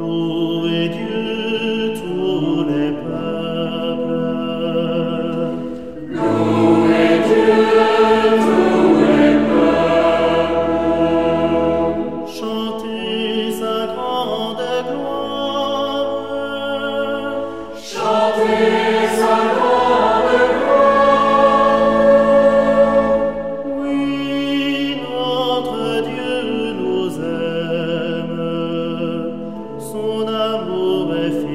Louez Dieu tous les peuples. Louez Dieu tous les peuples. Chantez sa grande gloire. Chantez sa grande gloire. Oui, notre Dieu nous aime. Son amour est fidèle.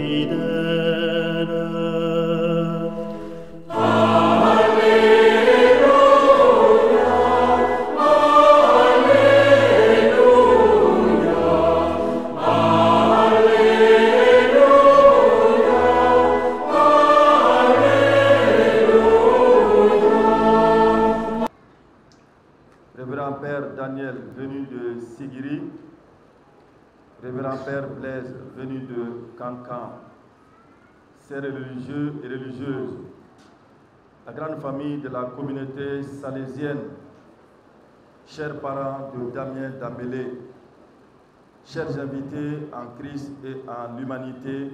Révérend Père Daniel, venu de Sigiri, Révérend Père Blaise, venu de Cancan, chers religieux et religieuses, la grande famille de la communauté salésienne, chers parents de Damien Dambélé, chers invités en Christ et en l'humanité,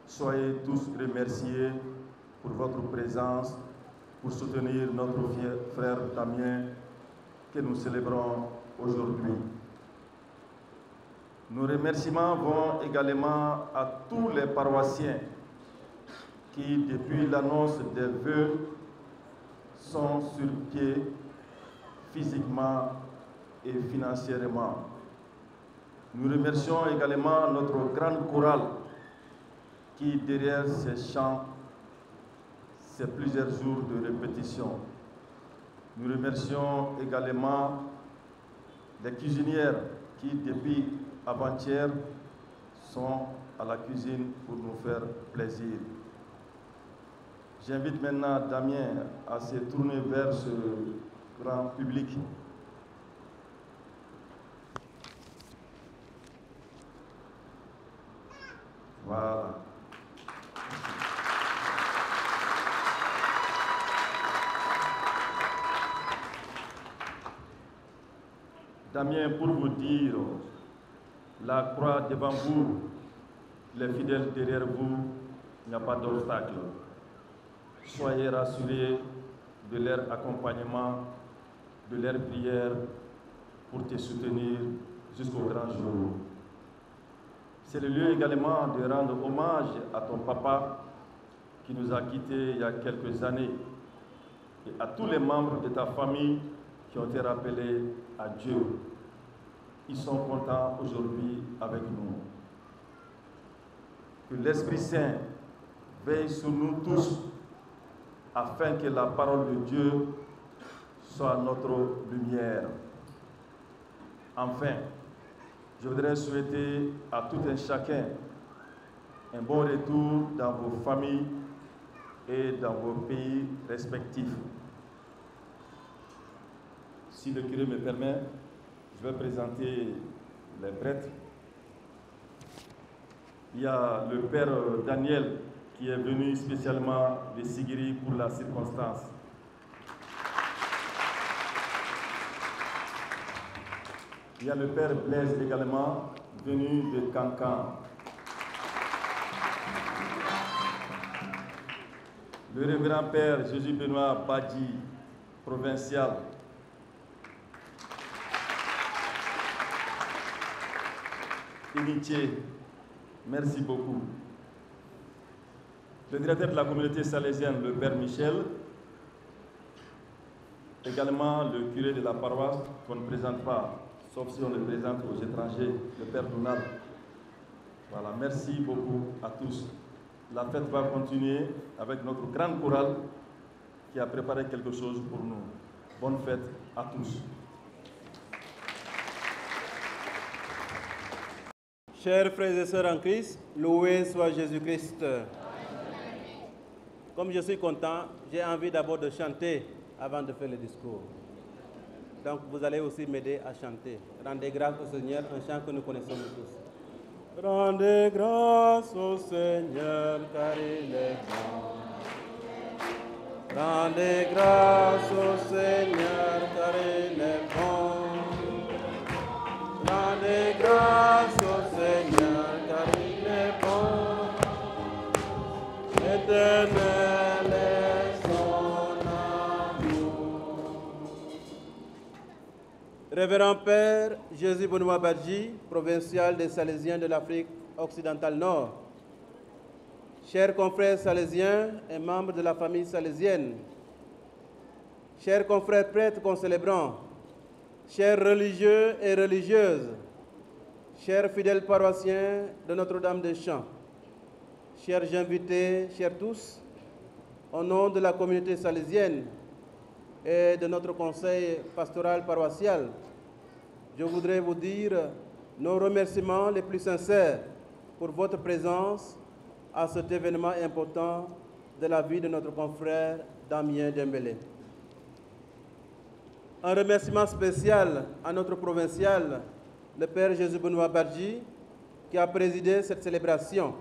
soyez tous remerciés pour votre présence, pour soutenir notre frère Damien que nous célébrons aujourd'hui. Nos remerciements vont également à tous les paroissiens qui, depuis l'annonce des vœux, sont sur pied physiquement et financièrement. Nous remercions également notre grande chorale qui, derrière ces chants, ces plusieurs jours de répétition. Nous remercions également les cuisinières qui, depuis avant-hier, sont à la cuisine pour nous faire plaisir. J'invite maintenant Damien à se tourner vers ce grand public. Voilà. Damien, pour vous dire, la croix devant vous, les fidèles derrière vous, il n'y a pas d'obstacle. Soyez rassurés de leur accompagnement, de leur prière pour te soutenir jusqu'au grand jour. C'est le lieu également de rendre hommage à ton papa qui nous a quittés il y a quelques années et à tous les membres de ta famille qui ont été rappelés à Dieu. Ils sont contents aujourd'hui avec nous. Que l'Esprit Saint veille sur nous tous afin que la parole de Dieu soit notre lumière. Enfin, je voudrais souhaiter à tout un chacun un bon retour dans vos familles et dans vos pays respectifs. Si le curé me permet, je vais présenter les prêtres. Il y a le père Daniel qui est venu spécialement de Sigiri pour la circonstance. Il y a le père Blaise également, venu de Cancan. Le révérend père Jésus-Benoît Badi, provincial. Héritier, merci beaucoup. Le directeur de la communauté salésienne, le père Michel. Également le curé de la paroisse, qu'on ne présente pas, sauf si on le présente aux étrangers, le père Donald. Voilà, merci beaucoup à tous. La fête va continuer avec notre grande chorale qui a préparé quelque chose pour nous. Bonne fête à tous. Chers frères et sœurs en Christ, loué soit Jésus-Christ. Comme je suis content, j'ai envie d'abord de chanter avant de faire le discours. Donc vous allez aussi m'aider à chanter. Rendez grâce au Seigneur, un chant que nous connaissons tous. Rendez grâce au Seigneur car il est bon. Rendez grâce au Seigneur car il est bon. Rendez grâce au Seigneur car Éternel est son amour. Révérend Père Jésus Benoît Badji, provincial des Salésiens de l'Afrique occidentale Nord, chers confrères salésiens et membres de la famille salésienne, chers confrères prêtres concélébrants, chers religieux et religieuses, chers fidèles paroissiens de Notre-Dame-des-Champs, chers invités, chers tous, au nom de la communauté salésienne et de notre conseil pastoral paroissial, je voudrais vous dire nos remerciements les plus sincères pour votre présence à cet événement important de la vie de notre confrère Damien Dembélé. Un remerciement spécial à notre provincial, le Père Jésus Benoît Badji, qui a présidé cette célébration.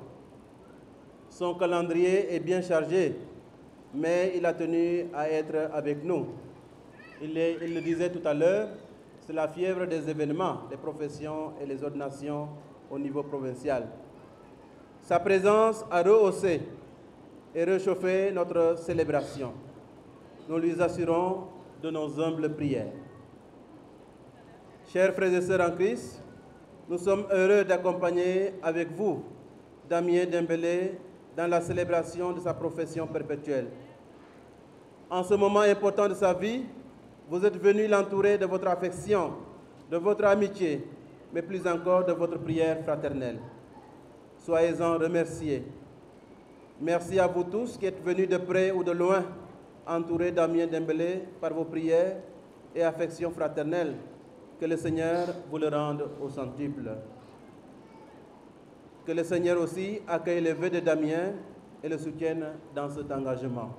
Son calendrier est bien chargé, mais il a tenu à être avec nous. Il le disait tout à l'heure, c'est la fièvre des événements, des professions et les ordinations au niveau provincial. Sa présence a rehaussé et réchauffé notre célébration. Nous lui assurons de nos humbles prières. Chers frères et sœurs en Christ, nous sommes heureux d'accompagner avec vous Damien Dembélé dans la célébration de sa profession perpétuelle. En ce moment important de sa vie, vous êtes venus l'entourer de votre affection, de votre amitié, mais plus encore de votre prière fraternelle. Soyez-en remerciés. Merci à vous tous qui êtes venus de près ou de loin entourer Damien Dembélé par vos prières et affections fraternelles. Que le Seigneur vous le rende au centuple. Que le Seigneur aussi accueille les vœux de Damien et le soutienne dans cet engagement.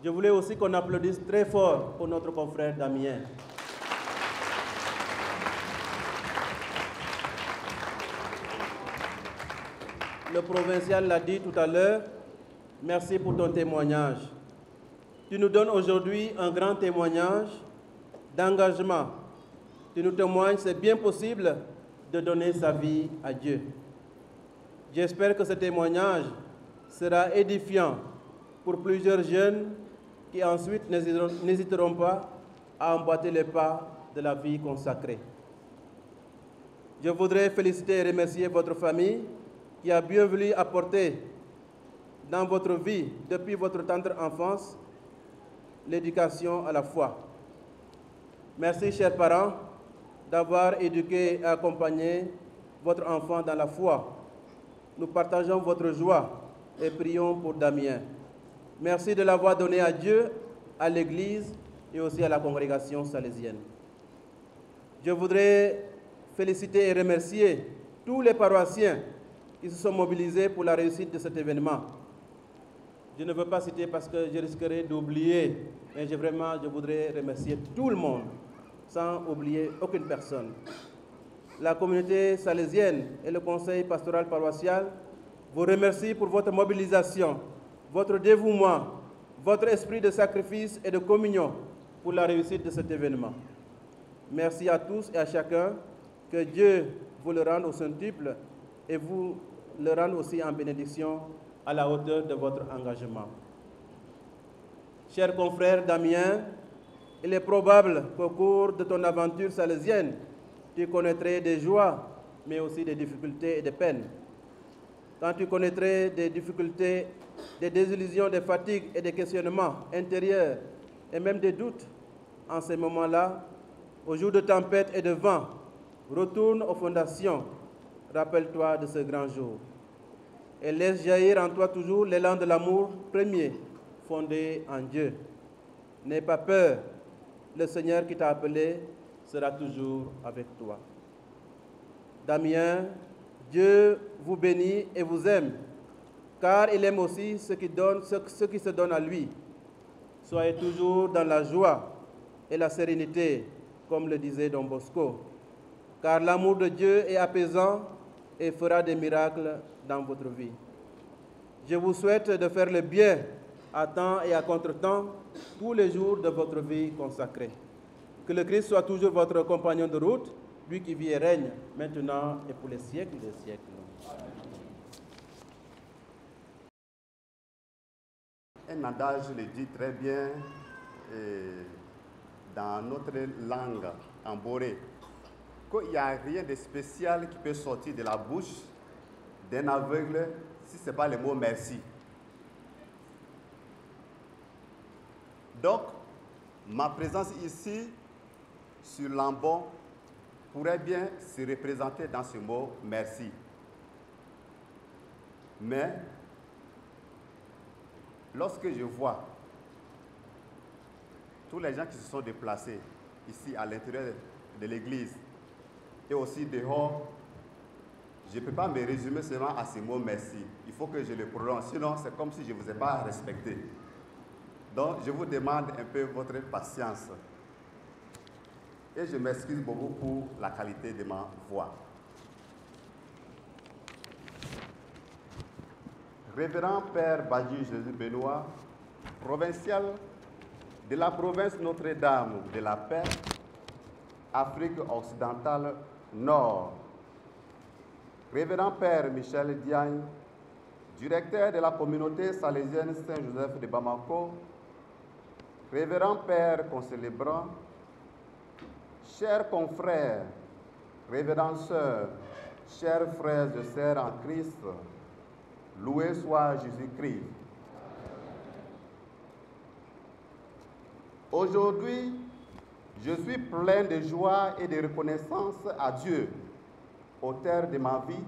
Je voulais aussi qu'on applaudisse très fort pour notre confrère Damien. Le provincial l'a dit tout à l'heure, merci pour ton témoignage. Tu nous donnes aujourd'hui un grand témoignage d'engagement. Tu nous témoignes, c'est bien possible de donner sa vie à Dieu. J'espère que ce témoignage sera édifiant pour plusieurs jeunes qui ensuite n'hésiteront pas à emboîter les pas de la vie consacrée. Je voudrais féliciter et remercier votre famille qui a bien voulu apporter dans votre vie, depuis votre tendre enfance, l'éducation à la foi. Merci, chers parents, d'avoir éduqué et accompagné votre enfant dans la foi. Nous partageons votre joie et prions pour Damien. Merci de l'avoir donné à Dieu, à l'Église et aussi à la congrégation salésienne. Je voudrais féliciter et remercier tous les paroissiens qui se sont mobilisés pour la réussite de cet événement. Je ne veux pas citer parce que je risquerais d'oublier, mais je voudrais remercier tout le monde, sans oublier aucune personne. La communauté salésienne et le conseil pastoral paroissial vous remercient pour votre mobilisation, votre dévouement, votre esprit de sacrifice et de communion pour la réussite de cet événement. Merci à tous et à chacun, que Dieu vous le rende au centuple et vous le rende aussi en bénédiction à la hauteur de votre engagement. Cher confrère Damien, il est probable qu'au cours de ton aventure salésienne, tu connaîtrais des joies, mais aussi des difficultés et des peines. Quand tu connaîtrais des difficultés, des désillusions, des fatigues et des questionnements intérieurs et même des doutes, en ces moments-là, au jour de tempête et de vent, retourne aux fondations, rappelle-toi de ce grand jour. Et laisse jaillir en toi toujours l'élan de l'amour premier, fondé en Dieu. N'aie pas peur, le Seigneur qui t'a appelé sera toujours avec toi. Damien, Dieu vous bénit et vous aime, car il aime aussi ceux qui se donnent à lui. Soyez toujours dans la joie et la sérénité, comme le disait Don Bosco, car l'amour de Dieu est apaisant et fera des miracles dans votre vie. Je vous souhaite de faire le bien à temps et à contre-temps tous les jours de votre vie consacrée. Que le Christ soit toujours votre compagnon de route, lui qui vit et règne maintenant et pour les siècles des siècles. un adage le dit très bien dans notre langue, en boré, qu'il n'y a rien de spécial qui peut sortir de la bouche d'un aveugle si ce n'est pas le mot merci. Donc, ma présence ici, sur l'ambon, pourrait bien se représenter dans ce mot merci. Mais, lorsque je vois tous les gens qui se sont déplacés ici à l'intérieur de l'église et aussi dehors, je ne peux pas me résumer seulement à ce mot merci. Il faut que je le prononce, sinon c'est comme si je ne vous ai pas respecté. Donc, je vous demande un peu votre patience. Et je m'excuse beaucoup pour la qualité de ma voix. Révérend Père Badji Jésus Benoît, provincial de la province Notre-Dame de la Paix, Afrique occidentale Nord. Révérend Père Michel Diagne, directeur de la communauté salésienne Saint-Joseph de Bamako, Révérend Père concélébrant, chers confrères, révérends sœurs, chers frères et sœurs en Christ, loué soit Jésus-Christ. Aujourd'hui, je suis plein de joie et de reconnaissance à Dieu, auteur de ma vie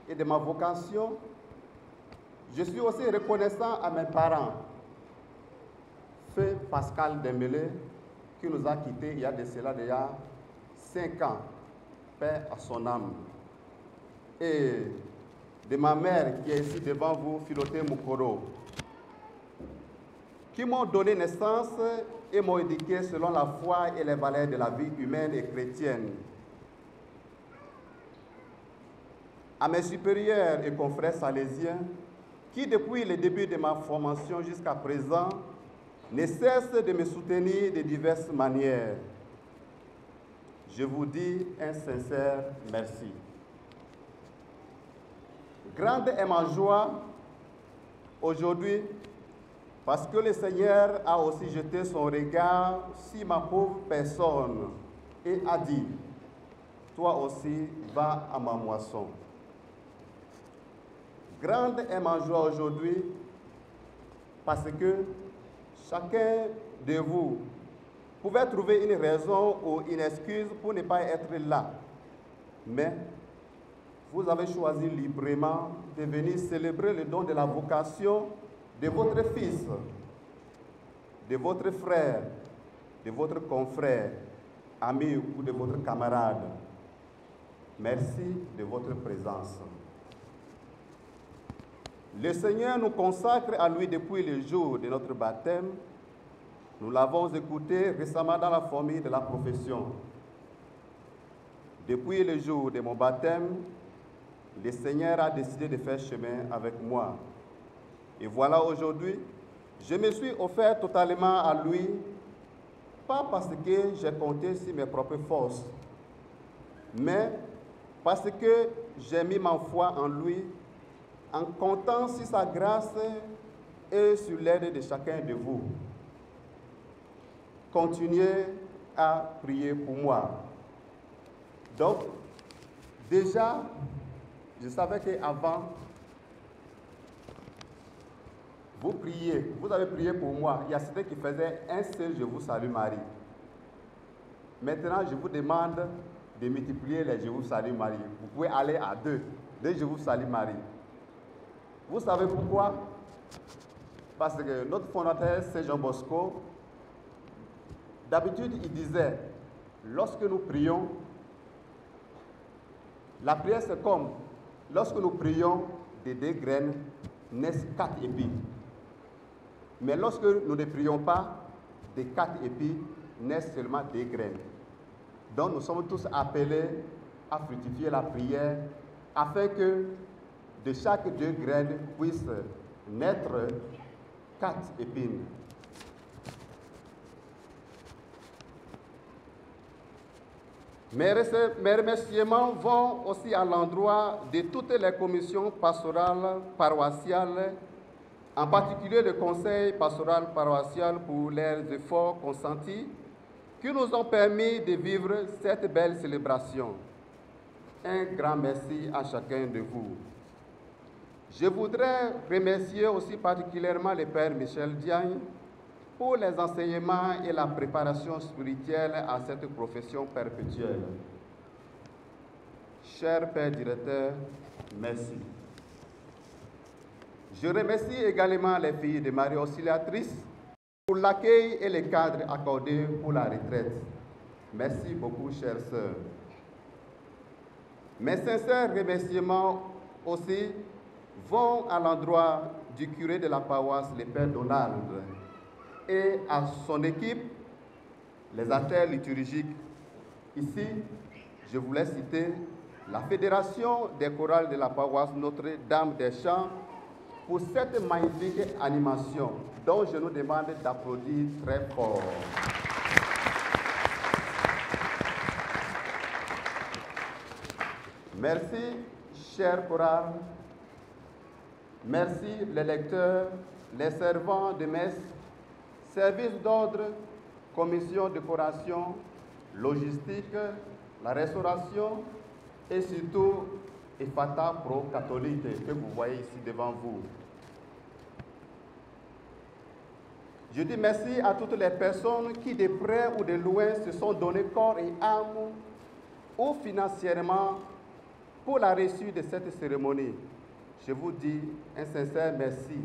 et de ma vocation. Je suis aussi reconnaissant à mes parents, Feu Pascal Dembélé, qui nous a quittés il y a de cela déjà 5 ans, paix à son âme. Et de ma mère qui est ici devant vous, Philothée Moukoro, qui m'ont donné naissance et m'ont éduqué selon la foi et les valeurs de la vie humaine et chrétienne. À mes supérieurs et confrères salésiens, qui depuis le début de ma formation jusqu'à présent, ne cessent de me soutenir de diverses manières. Je vous dis un sincère merci. Grande est ma joie aujourd'hui parce que le Seigneur a aussi jeté son regard sur ma pauvre personne et a dit, toi aussi, va à ma moisson. Grande est ma joie aujourd'hui parce que chacun de vous pouvait trouver une raison ou une excuse pour ne pas être là. Mais vous avez choisi librement de venir célébrer le don de la vocation de votre fils, de votre frère, de votre confrère, ami ou de votre camarade. Merci de votre présence. Le Seigneur nous consacre à lui depuis le jour de notre baptême. Nous l'avons écouté récemment dans la famille de la profession. Depuis le jour de mon baptême, le Seigneur a décidé de faire chemin avec moi. Et voilà aujourd'hui, je me suis offert totalement à lui, pas parce que j'ai compté sur mes propres forces, mais parce que j'ai mis ma foi en lui, en comptant sur sa grâce et sur l'aide de chacun de vous. Continuez à prier pour moi. Donc, déjà, je savais qu'avant, vous priez, vous avez prié pour moi. Il y a certains qui faisaient un seul Je vous salue Marie. Maintenant, je vous demande de multiplier les Je vous salue Marie. Vous pouvez aller à 2 Je vous salue Marie. Vous savez pourquoi? Parce que notre fondateur, Saint Jean Bosco, d'habitude, il disait, lorsque nous prions, la prière c'est comme, lorsque nous prions, des 2 graines naissent 4 épis. Mais lorsque nous ne prions pas, des 4 épis naissent seulement 2 graines. Donc nous sommes tous appelés à fructifier la prière afin que de chaque 2 graines puissent naître 4 épines. Mes remerciements vont aussi à l'endroit de toutes les commissions pastorales, paroissiales, en particulier le conseil pastoral paroissial pour leurs efforts consentis qui nous ont permis de vivre cette belle célébration. Un grand merci à chacun de vous. Je voudrais remercier aussi particulièrement le Père Michel Diagne pour les enseignements et la préparation spirituelle à cette profession perpétuelle. Cher Père directeur, merci. Je remercie également les filles de Marie Auxiliatrice pour l'accueil et les cadres accordés pour la retraite. Merci beaucoup, chères sœurs. Mes sincères remerciements aussi vont à l'endroit du curé de la paroisse, le Père Donald, et à son équipe, les acteurs liturgiques. Ici, je voulais citer la Fédération des chorales de la paroisse Notre-Dame des Champs pour cette magnifique animation dont je nous demande d'applaudir très fort. Merci, chers chorales. Merci, les lecteurs, les servants de messe, services d'ordre, commission de décoration, logistique, la restauration et surtout EFATA Pro Catholique que vous voyez ici devant vous. Je dis merci à toutes les personnes qui de près ou de loin se sont donné corps et âme ou financièrement pour la réussite de cette cérémonie. Je vous dis un sincère merci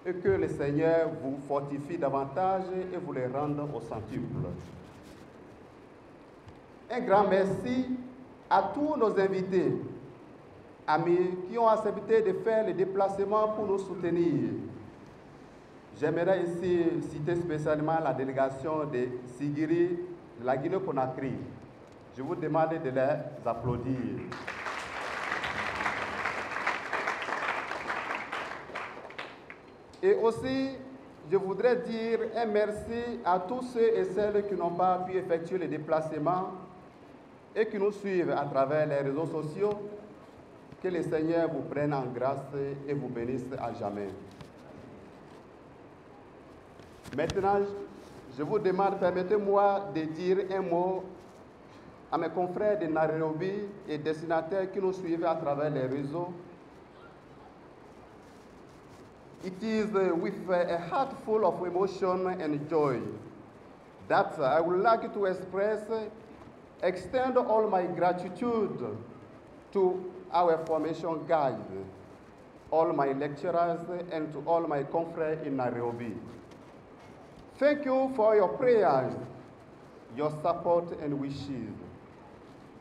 et que le Seigneur vous fortifie davantage et vous les rende au centuple. Un grand merci à tous nos invités, amis qui ont accepté de faire le déplacement pour nous soutenir. J'aimerais ici citer spécialement la délégation de Sigiri, de la Guinée-Conakry. Je vous demande de les applaudir. Et aussi, je voudrais dire un merci à tous ceux et celles qui n'ont pas pu effectuer le déplacement et qui nous suivent à travers les réseaux sociaux. Que le Seigneur vous prenne en grâce et vous bénisse à jamais. Maintenant, je vous demande, permettez-moi de dire un mot à mes confrères de Nairobi et destinataires qui nous suivent à travers les réseaux. It is with a heart full of emotion and joy that I would like to extend all my gratitude to our formation guide, all my lecturers, and to all my confrères in Nairobi. Thank you for your prayers, your support and wishes.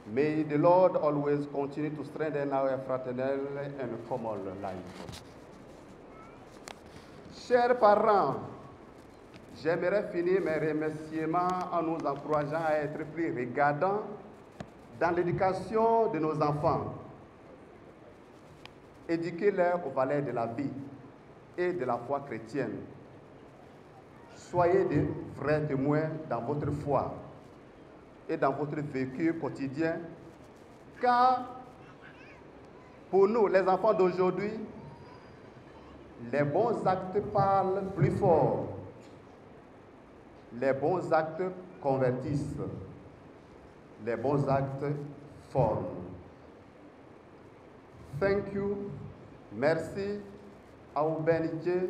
May the Lord always continue to strengthen our fraternal and common life. Chers parents, j'aimerais finir mes remerciements en nous encourageant à être plus regardants dans l'éducation de nos enfants. Éduquez-les aux valeurs de la vie et de la foi chrétienne. Soyez de vrais témoins dans votre foi et dans votre vécu quotidien, car pour nous, les enfants d'aujourd'hui, les bons actes parlent plus fort. Les bons actes convertissent. Les bons actes forment. Thank you. Merci. Au benité.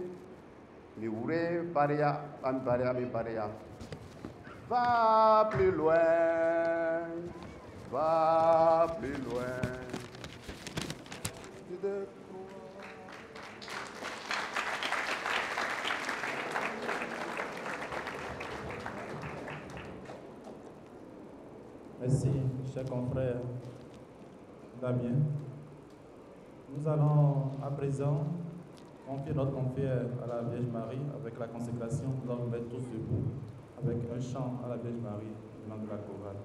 Miure Baria, Ambaria, Mibaria. Va plus loin. Va plus loin. Merci, cher confrère Damien. Nous allons à présent confier notre confrère à la Vierge Marie avec la consécration. Nous allons nous mettre tous debout avec un chant à la Vierge Marie venant de la chorale.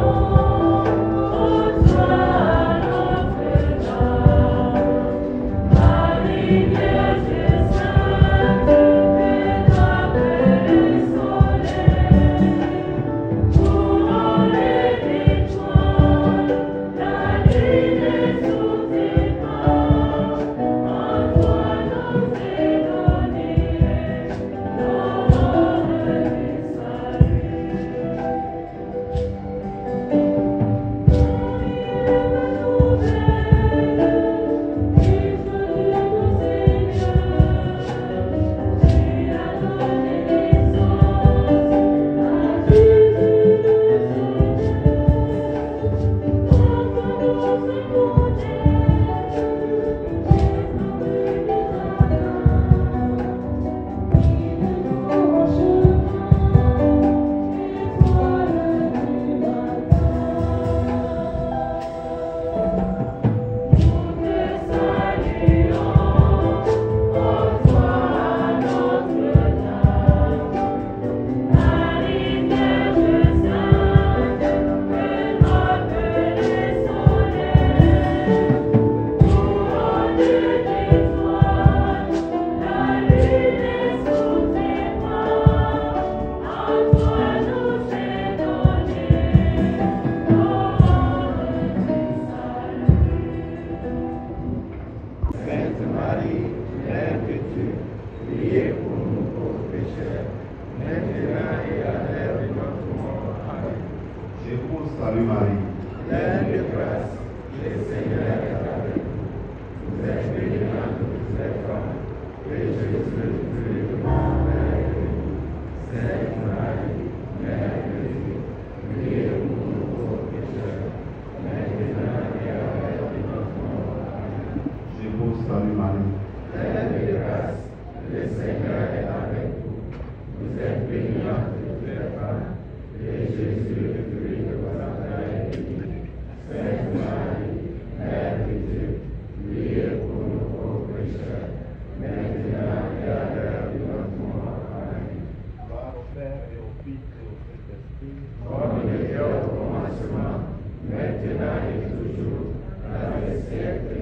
Oh toujours, dans les siècles